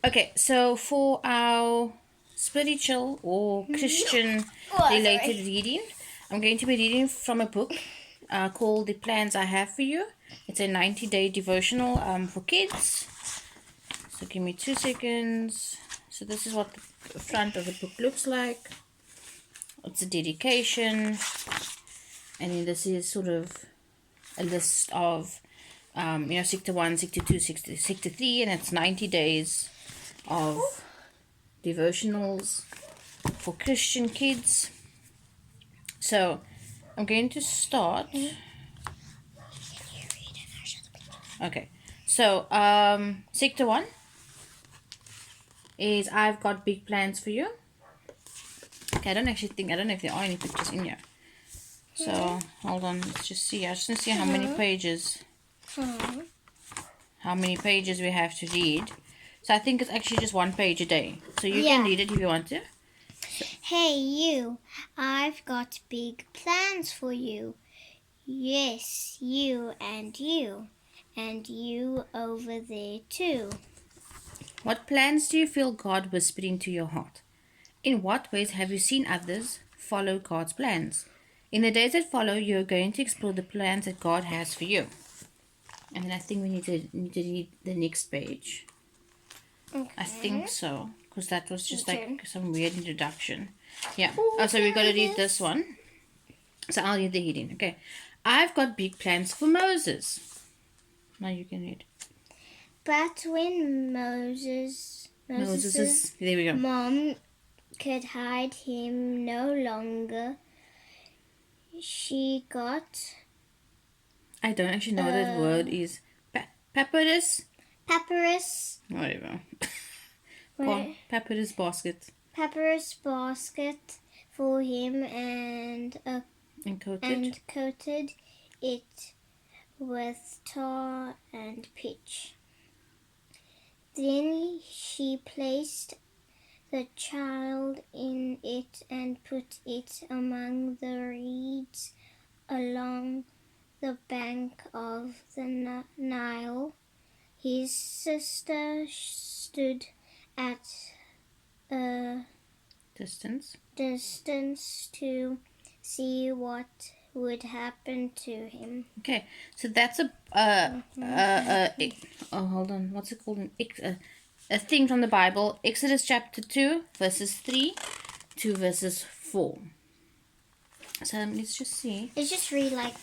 Okay, so for our spiritual or Christian related reading, I'm going to be reading from a book called The Plans I Have for You. It's a 90-day devotional for kids. So give me 2 seconds. So this is what the front of the book looks like. It's a dedication, and then this is sort of a list of sector 1, sector 2, sector 3, and it's 90 days of devotionals for Christian kids. So I'm going to start. Okay, so sector 1 is I've got big plans for you. Okay, I don't know if there are any pictures in here. So hold on, let's just see. I just want to see how many pages. How many pages we have to read. So I think it's actually just 1 page a day. So you can read it if you want to. Hey you, I've got big plans for you. Yes, you. And you over there too. What plans do you feel God whispering to your heart? In what ways have you seen others follow God's plans? In the days that follow, you're going to explore the plans that God has for you. And then I think we need to read the next page. Okay. I think so, because that was just like some weird introduction. Yeah. Oh, so we got to read this one. So I'll read the heading. Okay. I've got big plans for Moses. Now you can read. But when Moses's there we go. Mom could hide him no longer, she got... I don't actually know what that word is. Papyrus? Whatever. Papyrus basket. Papyrus basket for him and coated it with tar and pitch. Then she placed the child in it and put it among the reeds along the bank of the Nile. His sister stood at a distance to see what would happen to him. Okay, so that's hold on, what's it called? A thing from the Bible, Exodus chapter 2, verses 3 to verses 4. So let's just see. Let's just read like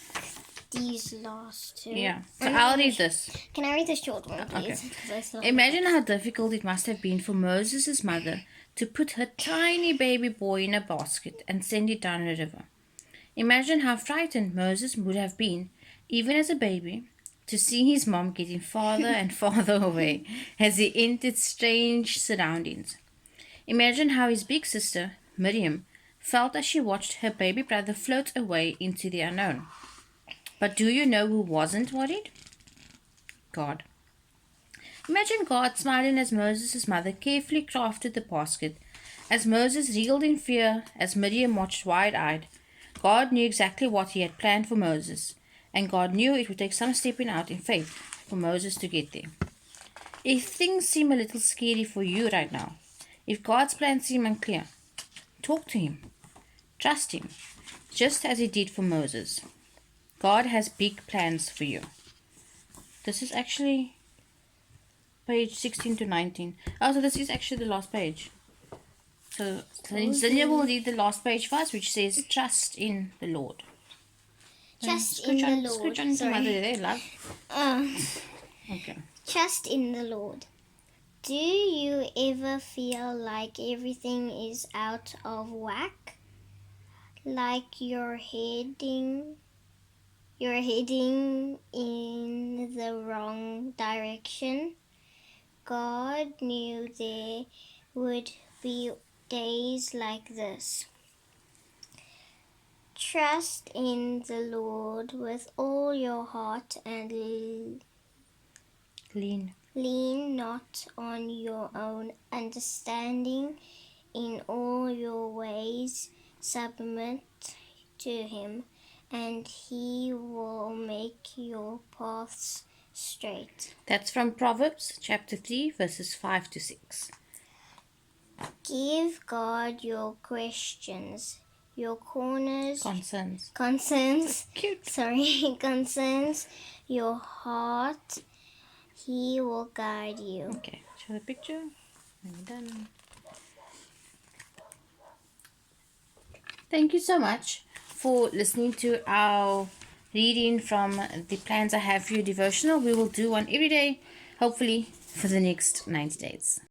these last two. Yeah, so I'll read this. Can I read the short one, please? Okay. Imagine how difficult it must have been for Moses' mother to put her tiny baby boy in a basket and send it down a river. Imagine how frightened Moses would have been, even as a baby, to see his mom getting farther and farther away as he entered strange surroundings. Imagine how his big sister, Miriam, felt as she watched her baby brother float away into the unknown. But do you know who wasn't worried? God. Imagine God smiling as Moses' mother carefully crafted the basket. As Moses reeled in fear, as Miriam watched wide-eyed, God knew exactly what he had planned for Moses, and God knew it would take some stepping out in faith for Moses to get there. If things seem a little scary for you right now, if God's plans seem unclear, talk to him. Trust him, just as he did for Moses. God has big plans for you. This is actually page 16 to 19. Oh, so this is actually the last page. So Zania will read the last page first, which says, trust in the Lord. Trust in the Lord. Scooch on to mother there, love. Okay. Trust in the Lord. Do you ever feel like everything is out of whack? Like you're heading in the wrong direction? God knew there would be days like this. Trust in the Lord with all your heart and lean not on your own understanding. In all your ways submit to him, and he will make your paths straight. That's from Proverbs chapter 3, verses 5 to 6. Give God your questions, your Concerns. concerns, Cute. concerns, your heart. He will guide you. Okay, show the picture. And we're done. Thank you so much for listening to our reading from the Plans I Have for You devotional. We will do one every day, hopefully, for the next 90 days.